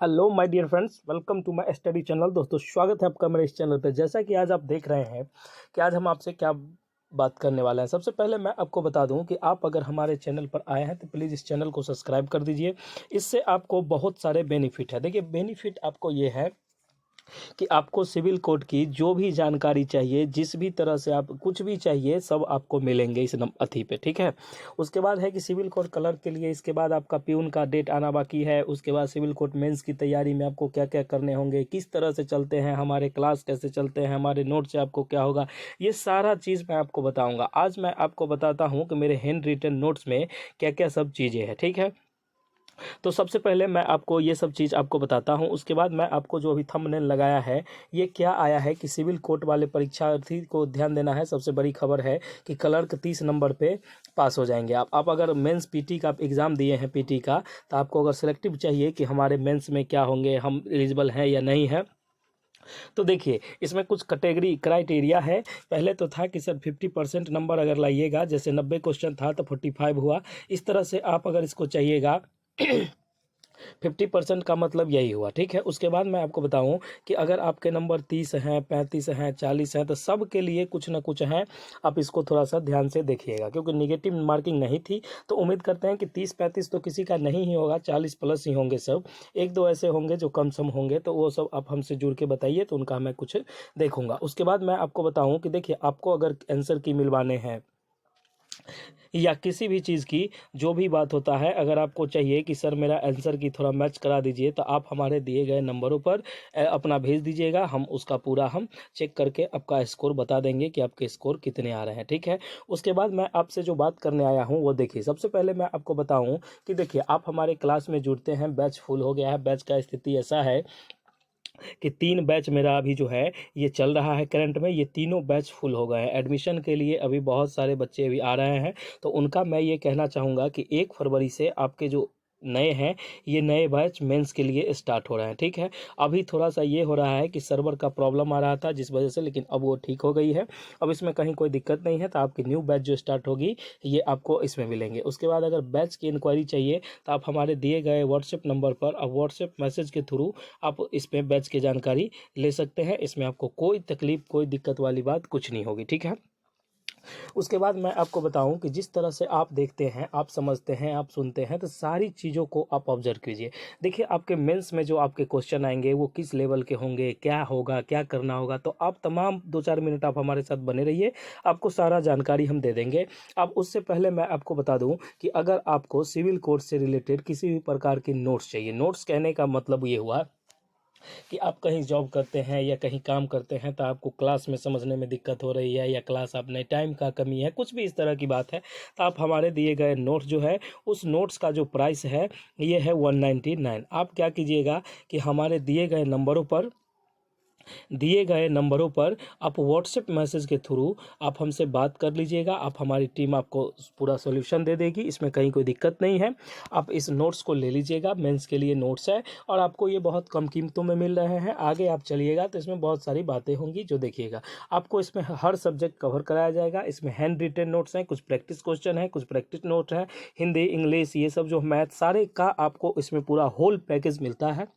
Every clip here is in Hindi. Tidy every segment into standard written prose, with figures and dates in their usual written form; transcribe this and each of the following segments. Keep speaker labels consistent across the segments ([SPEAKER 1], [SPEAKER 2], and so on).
[SPEAKER 1] Hello my dear friends, welcome to my study channel. दोस्तों, स्वागत है आपका मेरे इस चैनल पे। जैसा कि आज आप देख रहे हैं कि आज हम आपसे क्या बात करने वाले हैं। सबसे पहले मैं आपको बता दूं कि आप अगर हमारे चैनल पर आए हैं तो प्लीज़ इस चैनल को सब्सक्राइब कर दीजिए। इससे आपको बहुत सारे बेनिफिट है। देखिए, बेनिफिट आपको ये है कि आपको सिविल कोड की जो भी जानकारी चाहिए, जिस भी तरह से आप कुछ भी चाहिए, सब आपको मिलेंगे इस अथी पे, ठीक है। उसके बाद है कि सिविल कोड कलर के लिए, इसके बाद आपका प्यून का डेट आना बाकी है। उसके बाद सिविल कोड मेंस की तैयारी में आपको क्या क्या करने होंगे, किस तरह से चलते हैं हमारे क्लास, कैसे चलते हैं हमारे नोट से आपको क्या होगा, ये सारा चीज़ मैं आपको बताऊँगा। आज मैं आपको बताता हूँ कि मेरे हैंड रिटन नोट्स में क्या क्या सब चीज़ें हैं, ठीक है। तो सबसे पहले मैं आपको ये सब चीज़ आपको बताता हूँ। उसके बाद मैं आपको जो अभी थंबनेल लगाया है, ये क्या आया है कि सिविल कोर्ट वाले परीक्षार्थी को ध्यान देना है। सबसे बड़ी खबर है कि क्लर्क 30 नंबर पे पास हो जाएंगे आप अगर मेंस पीटी का एग्ज़ाम दिए हैं, पीटी का, तो आपको अगर सिलेक्टिव चाहिए कि हमारे मेंस में क्या होंगे, हम एलिजिबल हैं या नहीं है, तो देखिए इसमें कुछ कैटेगरी क्राइटेरिया है। पहले तो था कि सर 50% नंबर अगर लाइएगा, जैसे 90 क्वेश्चन था तो 45 हुआ। इस तरह से आप अगर इसको चाहिएगा 50% का मतलब यही हुआ, ठीक है। उसके बाद मैं आपको बताऊं कि अगर आपके नंबर 30 हैं, 35 हैं, 40 हैं, तो सब के लिए कुछ ना कुछ हैं। आप इसको थोड़ा सा ध्यान से देखिएगा, क्योंकि निगेटिव मार्किंग नहीं थी। तो उम्मीद करते हैं कि 30-35 तो किसी का नहीं ही होगा, 40 प्लस ही होंगे सब। एक दो ऐसे होंगे जो कम सम होंगे, तो वो सब आप हमसे जुड़ के बताइए, तो उनका मैं कुछ देखूंगा। उसके बाद मैं आपको बताऊं कि देखिए, आपको अगर आंसर की मिलवाने हैं या किसी भी चीज़ की जो भी बात होता है, अगर आपको चाहिए कि सर मेरा आंसर की थोड़ा मैच करा दीजिए, तो आप हमारे दिए गए नंबरों पर अपना भेज दीजिएगा। हम उसका पूरा हम चेक करके आपका स्कोर बता देंगे कि आपके स्कोर कितने आ रहे हैं, ठीक है। उसके बाद मैं आपसे जो बात करने आया हूँ वो देखिए, सबसे पहले मैं आपको बताऊँ कि देखिए, आप हमारे क्लास में जुड़ते हैं, बैच फुल हो गया है। बैच का स्थिति ऐसा है कि 3 बैच मेरा अभी जो है ये चल रहा है करंट में। ये तीनों बैच फुल हो गए हैं। एडमिशन के लिए अभी बहुत सारे बच्चे अभी आ रहे हैं, तो उनका मैं ये कहना चाहूँगा कि 1 फरवरी से आपके जो नए हैं, ये नए बैच मेंस के लिए स्टार्ट हो रहे हैं, ठीक है। अभी थोड़ा सा ये हो रहा है कि सर्वर का प्रॉब्लम आ रहा था जिस वजह से, लेकिन अब वो ठीक हो गई है। अब इसमें कहीं कोई दिक्कत नहीं है। तो आपकी न्यू बैच जो स्टार्ट होगी, ये आपको इसमें मिलेंगे। उसके बाद अगर बैच की इंक्वायरी चाहिए, तो आप हमारे दिए गए व्हाट्सएप नंबर पर अब व्हाट्सएप मैसेज के थ्रू आप इसमें बैच की जानकारी ले सकते हैं। इसमें आपको कोई तकलीफ, कोई दिक्कत वाली बात कुछ नहीं होगी, ठीक है। उसके बाद मैं आपको बताऊं कि जिस तरह से आप देखते हैं, आप समझते हैं, आप सुनते हैं, तो सारी चीज़ों को आप ऑब्जर्व कीजिए। देखिए, आपके मेंस में जो आपके क्वेश्चन आएंगे वो किस लेवल के होंगे, क्या होगा, क्या करना होगा, तो आप तमाम 2-4 मिनट आप हमारे साथ बने रहिए। आपको सारा जानकारी हम दे देंगे। अब उससे पहले मैं आपको बता दूं कि अगर आपको सिविल कोड से रिलेटेड किसी भी प्रकार की नोट्स चाहिए, नोट्स कहने का मतलब ये हुआ कि आप कहीं जॉब करते हैं या कहीं काम करते हैं, तो आपको क्लास में समझने में दिक्कत हो रही है, या क्लास आपने टाइम का कमी है, कुछ भी इस तरह की बात है, तो आप हमारे दिए गए नोट्स जो है, उस नोट्स का जो प्राइस है ये है 199। आप क्या कीजिएगा कि हमारे दिए गए नंबरों पर आप व्हाट्सएप मैसेज के थ्रू आप हमसे बात कर लीजिएगा। आप हमारी टीम आपको पूरा सॉल्यूशन दे देगी, इसमें कहीं कोई दिक्कत नहीं है। आप इस नोट्स को ले लीजिएगा, मेंस के लिए नोट्स है, और आपको ये बहुत कम कीमतों में मिल रहे हैं। आगे आप चलिएगा तो इसमें बहुत सारी बातें होंगी जो देखिएगा। आपको इसमें हर सब्जेक्ट कवर कराया जाएगा। इसमें हैंड रिटेन नोट्स हैं, कुछ प्रैक्टिस क्वेश्चन हैं, कुछ प्रैक्टिस नोट हैं, हिंदी, इंग्लिश, ये सब जो मैथ, सारे का आपको इसमें पूरा होल पैकेज मिलता है।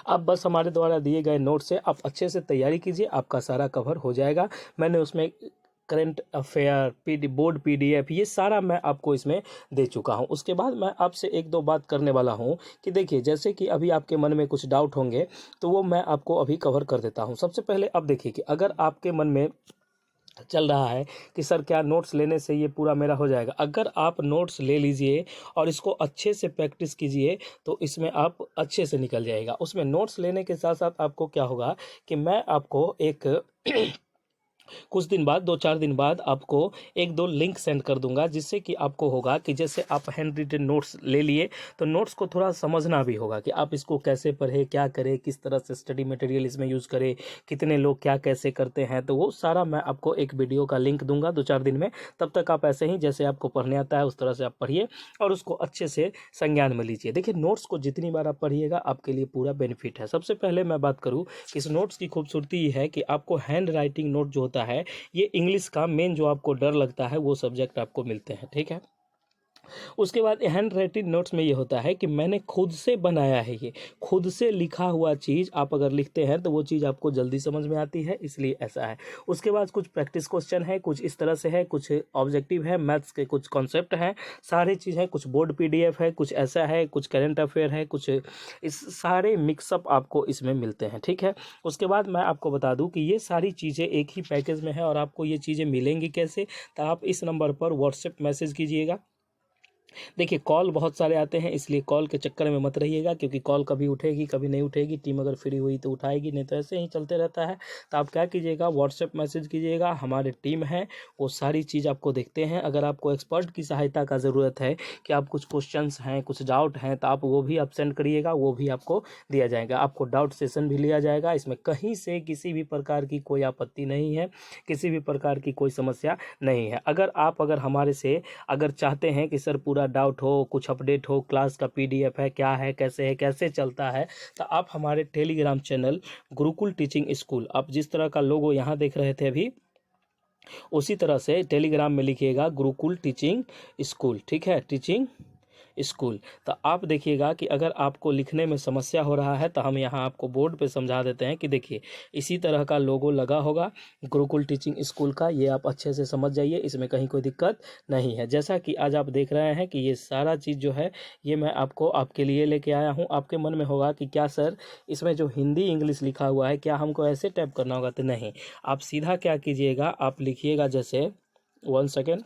[SPEAKER 1] आप बस हमारे द्वारा दिए गए नोट से आप अच्छे से तैयारी कीजिए, आपका सारा कवर हो जाएगा। मैंने उसमें करंट अफेयर, बोर्ड पीडीएफ, ये सारा मैं आपको इसमें दे चुका हूं। उसके बाद मैं आपसे एक दो बात करने वाला हूं कि देखिए, जैसे कि अभी आपके मन में कुछ डाउट होंगे, तो वो मैं आपको अभी कवर कर देता हूं। सबसे पहले अब देखिए कि अगर आपके मन में चल रहा है कि सर क्या नोट्स लेने से ये पूरा मेरा हो जाएगा, अगर आप नोट्स ले लीजिए और इसको अच्छे से प्रैक्टिस कीजिए, तो इसमें आप अच्छे से निकल जाएगा। उसमें नोट्स लेने के साथ साथ आपको क्या होगा कि मैं आपको एक कुछ दिन बाद, 2-4 दिन बाद आपको 1-2 लिंक सेंड कर दूंगा, जिससे कि आपको होगा कि जैसे आप हैंड रिटन नोट्स ले लिए, तो नोट्स को थोड़ा समझना भी होगा कि आप इसको कैसे पढ़े, क्या करें, किस तरह से स्टडी मटेरियल इसमें यूज़ करें, कितने लोग क्या कैसे करते हैं। तो वो सारा मैं आपको एक वीडियो का लिंक दूंगा 2-4 दिन में। तब तक आप ऐसे ही जैसे आपको पढ़ने आता है उस तरह से आप पढ़िए और उसको अच्छे से संज्ञान में लीजिए। देखिए, नोट्स को जितनी बार आप पढ़िएगा आपके लिए पूरा बेनिफिट है। सबसे पहले मैं बात करूँ कि इस नोट्स की खूबसूरती ये है कि आपको हैंड राइटिंग नोट जो होता है, ये इंग्लिश का मेन जो आपको डर लगता है वो सब्जेक्ट आपको मिलते हैं, ठीक है। उसके बाद हैंड राइटिंग नोट्स में ये होता है कि मैंने खुद से बनाया है, ये खुद से लिखा हुआ चीज़ आप अगर लिखते हैं तो वो चीज़ आपको जल्दी समझ में आती है, इसलिए ऐसा है। उसके बाद कुछ प्रैक्टिस क्वेश्चन है, कुछ इस तरह से है, कुछ ऑब्जेक्टिव है, मैथ्स के कुछ कॉन्सेप्ट हैं, सारी चीज़ है, कुछ बोर्ड पीडीएफ है, कुछ ऐसा है, कुछ करंट अफेयर है, कुछ इस सारे मिक्सअप आपको इसमें मिलते हैं, ठीक है। उसके बाद मैं आपको बता दूं कि ये सारी चीज़ें एक ही पैकेज में है और आपको ये चीज़ें मिलेंगी कैसे, तो आप इस नंबर पर व्हाट्सएप मैसेज कीजिएगा। देखिए कॉल बहुत सारे आते हैं, इसलिए कॉल के चक्कर में मत रहिएगा, क्योंकि कॉल कभी उठेगी कभी नहीं उठेगी, टीम अगर फ्री हुई तो उठाएगी, नहीं तो ऐसे ही चलते रहता है। तो आप क्या कीजिएगा, व्हाट्सएप मैसेज कीजिएगा, हमारे टीम है वो सारी चीज़ आपको देखते हैं। अगर आपको एक्सपर्ट की सहायता का ज़रूरत है कि आप कुछ क्वेश्चंस हैं, कुछ डाउट हैं, तो आप वो भी आप सेंड करिएगा, वो भी आपको दिया जाएगा। आपको डाउट सेशन भी लिया जाएगा, इसमें कहीं से किसी भी प्रकार की कोई आपत्ति नहीं है, किसी भी प्रकार की कोई समस्या नहीं है। अगर हमारे से अगर चाहते हैं कि सर पूरा डाउट हो, कुछ अपडेट हो, क्लास का पीडीएफ है, क्या है, कैसे चलता है, तो आप हमारे Telegram channel Gurukul teaching school, आप जिस तरह का लोगो यहाँ देख रहे थे अभी, उसी तरह से टेलीग्राम में लिखिएगा गुरुकुल टीचिंग स्कूल, ठीक है, टीचिंग स्कूल। तो आप देखिएगा कि अगर आपको लिखने में समस्या हो रहा है तो हम यहाँ आपको बोर्ड पे समझा देते हैं कि देखिए इसी तरह का लोगो लगा होगा गुरुकुल टीचिंग स्कूल का, ये आप अच्छे से समझ जाइए, इसमें कहीं कोई दिक्कत नहीं है। जैसा कि आज आप देख रहे हैं कि ये सारा चीज़ जो है ये मैं आपको आपके लिए लेके आया हूँ। आपके मन में होगा कि क्या सर इसमें जो हिंदी इंग्लिश लिखा हुआ है क्या हमको ऐसे टाइप करना होगा, तो नहीं, आप सीधा क्या कीजिएगा, आप लिखिएगा जैसे 1 सेकेंड,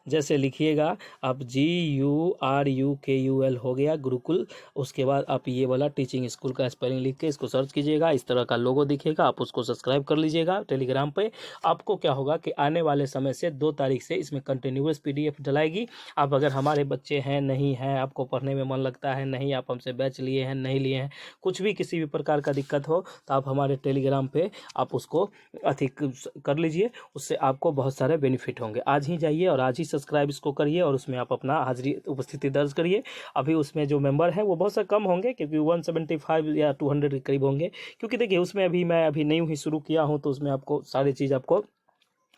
[SPEAKER 1] जैसे लिखिएगा आप GURUKUL हो गया गुरुकुल, उसके बाद आप ये वाला टीचिंग स्कूल का स्पेलिंग लिख के इसको सर्च कीजिएगा, इस तरह का लोगो दिखेगा, आप उसको सब्सक्राइब कर लीजिएगा टेलीग्राम पे। आपको क्या होगा कि आने वाले समय से 2 तारीख से इसमें कंटिन्यूअस पीडीएफ डलाएगी। आप अगर हमारे बच्चे हैं, नहीं हैं, आपको पढ़ने में मन लगता है, नहीं आप हमसे बैच लिए हैं, नहीं लिए हैं, कुछ भी किसी भी प्रकार का दिक्कत हो तो आप हमारे टेलीग्राम पे आप उसको अधिक कर लीजिए, उससे आपको बहुत सारे बेनिफिट होंगे। आज ही जाइए और आज ही सब्सक्राइब इसको करिए और उसमें आप अपना हाजिरी उपस्थिति दर्ज करिए। अभी उसमें जो मेंबर हैं वो बहुत सा कम होंगे, क्योंकि 175 या 200 के करीब होंगे, क्योंकि देखिए उसमें मैं अभी न्यू ही शुरू किया हूँ, तो उसमें आपको सारी चीज़ आपको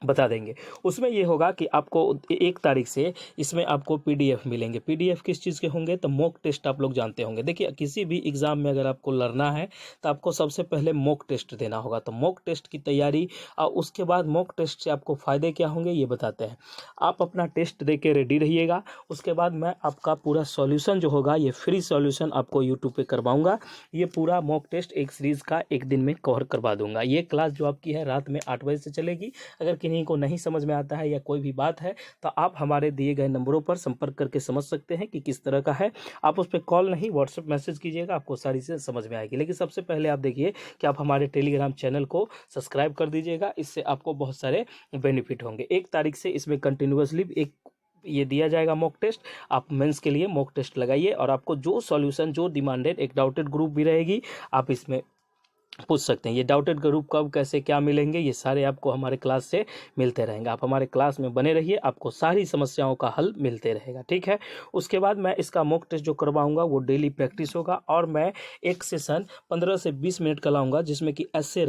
[SPEAKER 1] बता देंगे। उसमें ये होगा कि आपको 1 तारीख से इसमें आपको पीडीएफ मिलेंगे। पीडीएफ किस चीज़ के होंगे, तो मॉक टेस्ट आप लोग जानते होंगे। देखिए किसी भी एग्ज़ाम में अगर आपको लड़ना है तो आपको सबसे पहले मॉक टेस्ट देना होगा, तो मॉक टेस्ट की तैयारी और उसके बाद मॉक टेस्ट से आपको फ़ायदे क्या होंगे ये बताते हैं। आप अपना टेस्ट दे के रेडी रहिएगा, उसके बाद मैं आपका पूरा सॉल्यूशन जो होगा ये फ्री सॉल्यूशन आपको यूट्यूब पे करवाऊँगा। ये पूरा मॉक टेस्ट एक सीरीज़ का 1 दिन में कवर करवा दूँगा। ये क्लास जो आपकी है रात में 8 बजे से चलेगी। अगर किन्हीं को नहीं समझ में आता है या कोई भी बात है तो आप हमारे दिए गए नंबरों पर संपर्क करके समझ सकते हैं कि किस तरह का है। आप उस पर कॉल नहीं व्हाट्सएप मैसेज कीजिएगा, आपको सारी चीज़ें समझ में आएगी। लेकिन सबसे पहले आप देखिए कि आप हमारे टेलीग्राम चैनल को सब्सक्राइब कर दीजिएगा, इससे आपको बहुत सारे बेनिफिट होंगे। 1 तारीख से इसमें कंटिन्यूअसली एक ये दिया जाएगा मॉक टेस्ट। आप मेंस के लिए मॉक टेस्ट लगाइए और आपको जो सॉल्यूशन जो डिमांडेड, एक डाउटेड ग्रुप भी रहेगी, आप इसमें पूछ सकते हैं। ये डाउटेड ग्रुप कब कैसे क्या मिलेंगे ये सारे आपको हमारे क्लास से मिलते रहेंगे। आप हमारे क्लास में बने रहिए, आपको सारी समस्याओं का हल मिलते रहेगा, ठीक है। उसके बाद मैं इसका मॉक टेस्ट जो करवाऊंगा वो डेली प्रैक्टिस होगा और मैं एक सेशन 15 से 20 मिनट का लाऊंगा, जिसमें कि एस्से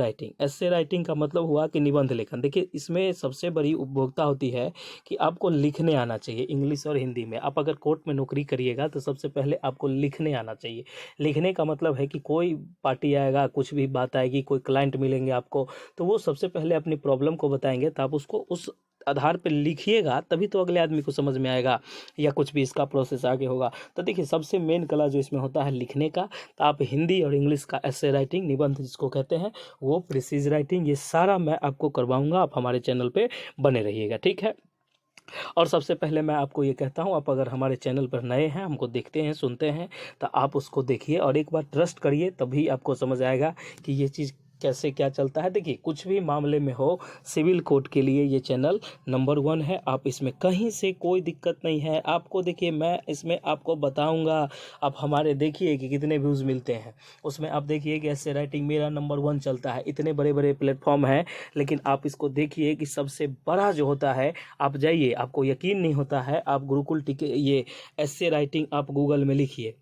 [SPEAKER 1] राइटिंग का मतलब हुआ कि निबंध लेखन। देखिए इसमें सबसे बड़ी उपभोक्ता होती है कि आपको लिखने आना चाहिए इंग्लिश और हिंदी में। आप अगर कोर्ट में नौकरी करिएगा तो सबसे पहले आपको लिखने आना चाहिए। लिखने का मतलब है कि कोई पार्टी आएगा, कुछ भी बात आएगी, कोई क्लाइंट मिलेंगे आपको, तो वो सबसे पहले अपनी प्रॉब्लम को बताएंगे, तो आप उसको उस आधार पर लिखिएगा, तभी तो अगले आदमी को समझ में आएगा या कुछ भी इसका प्रोसेस आगे होगा। तो देखिए सबसे मेन कला जो इसमें होता है लिखने का, तो आप हिंदी और इंग्लिश का एस्से राइटिंग, निबंध जिसको कहते हैं, वो प्रिसीज राइटिंग, ये सारा मैं आपको करवाऊंगा। आप हमारे चैनल पे बने रहिएगा, ठीक है। और सबसे पहले मैं आपको ये कहता हूँ, आप अगर हमारे चैनल पर नए हैं, हमको देखते हैं सुनते हैं, तो आप उसको देखिए और एक बार ट्रस्ट करिए, तभी आपको समझ आएगा कि ये चीज़ कैसे क्या चलता है। देखिए कुछ भी मामले में हो, सिविल कोड के लिए ये चैनल नंबर 1 है। आप इसमें कहीं से कोई दिक्कत नहीं है आपको। देखिए मैं इसमें आपको बताऊंगा, आप हमारे देखिए कि कितने व्यूज़ मिलते हैं उसमें। आप देखिए कि ऐसे राइटिंग मेरा नंबर 1 चलता है। इतने बड़े बड़े प्लेटफॉर्म हैं, लेकिन आप इसको देखिए कि सबसे बड़ा जो होता है, आप जाइए, आपको यकीन नहीं होता है, आप गुरुकुल ये एस्से राइटिंग आप गूगल में लिखिए,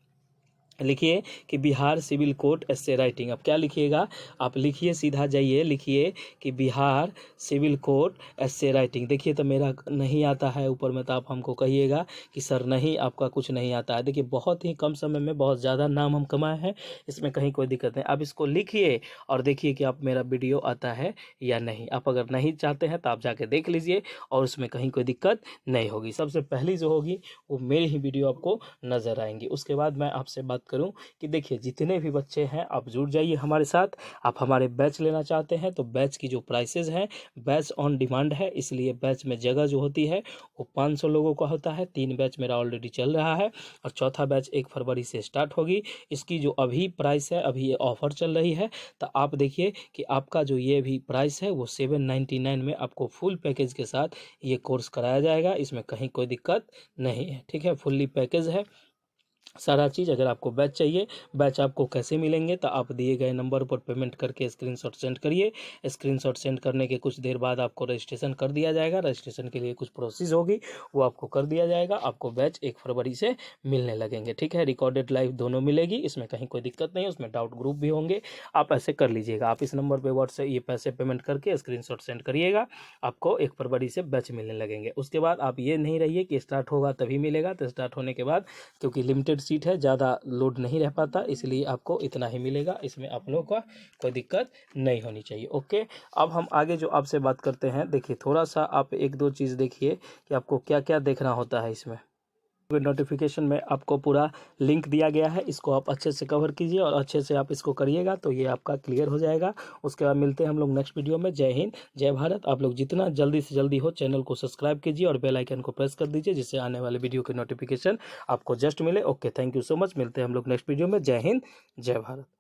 [SPEAKER 1] लिखिए कि बिहार सिविल कोर्ट एस्से राइटिंग। अब क्या लिखिएगा, आप लिखिए, सीधा जाइए, लिखिए कि बिहार सिविल कोर्ट एस्से राइटिंग। देखिए तो मेरा नहीं आता है ऊपर में, तो आप हमको कहिएगा कि सर नहीं, आपका कुछ नहीं आता है। देखिए बहुत ही कम समय में बहुत ज़्यादा नाम हम कमाए हैं, इसमें कहीं कोई दिक्कत नहीं। आप इसको लिखिए और देखिए कि आप मेरा वीडियो आता है या नहीं। आप अगर नहीं चाहते हैं तो आप जाके देख लीजिए और उसमें कहीं कोई दिक्कत नहीं होगी। सबसे पहली जो होगी वो मेरी ही वीडियो आपको नज़र आएंगी। उसके बाद मैं आपसे बात करूं कि देखिए जितने भी बच्चे हैं आप जुड़ जाइए हमारे साथ। आप हमारे बैच लेना चाहते हैं तो बैच की जो प्राइसेस हैं, बैच ऑन डिमांड है, इसलिए बैच में जगह जो होती है वो 500 लोगों का होता है। 3 बैच मेरा ऑलरेडी चल रहा है और चौथा बैच 1 फरवरी से स्टार्ट होगी। इसकी जो अभी प्राइस है, अभी ये ऑफर चल रही है, तो आप देखिए कि आपका जो ये भी प्राइस है वो 799 में आपको फुल पैकेज के साथ ये कोर्स कराया जाएगा। इसमें कहीं कोई दिक्कत नहीं है, ठीक है, फुल्ली पैकेज है सारा चीज़। अगर आपको बैच चाहिए, बैच आपको कैसे मिलेंगे, तो आप दिए गए नंबर पर पेमेंट करके स्क्रीनशॉट सेंड करिए। स्क्रीनशॉट सेंड करने के कुछ देर बाद आपको रजिस्ट्रेशन कर दिया जाएगा। रजिस्ट्रेशन के लिए कुछ प्रोसेस होगी, वो आपको कर दिया जाएगा। आपको बैच 1 फरवरी से मिलने लगेंगे, ठीक है। रिकॉर्डेड लाइव दोनों मिलेगी, इसमें कहीं कोई दिक्कत नहीं है। उसमें डाउट ग्रुप भी होंगे, आप ऐसे कर लीजिएगा। आप इस नंबर पर व्हाट्सएप ये पैसे पेमेंट करके स्क्रीनशॉट सेंड करिएगा, आपको 1 फरवरी से बैच मिलने लगेंगे। उसके बाद आप ये नहीं रहिए कि स्टार्ट होगा तभी मिलेगा, तो स्टार्ट होने के बाद क्योंकि लिमिटेड सीट है, ज़्यादा लोड नहीं रह पाता, इसलिए आपको इतना ही मिलेगा। इसमें आप लोगों का कोई दिक्कत नहीं होनी चाहिए, ओके। अब हम आगे जो आपसे बात करते हैं, देखिए थोड़ा सा आप 1-2 चीज़ देखिए कि आपको क्या क्या देखना होता है इसमें। नोटिफिकेशन में आपको पूरा लिंक दिया गया है, इसको आप अच्छे से कवर कीजिए और अच्छे से आप इसको करिएगा तो ये आपका क्लियर हो जाएगा। उसके बाद मिलते हैं हम लोग नेक्स्ट वीडियो में। जय हिंद, जय भारत। आप लोग जितना जल्दी से जल्दी हो चैनल को सब्सक्राइब कीजिए और बेल आइकन को प्रेस कर दीजिए, जिससे आने वाले वीडियो की नोटिफिकेशन आपको जस्ट मिले। Okay, thank you so much. मिलते हैं हम लोग नेक्स्ट वीडियो में। जय हिंद, जय भारत।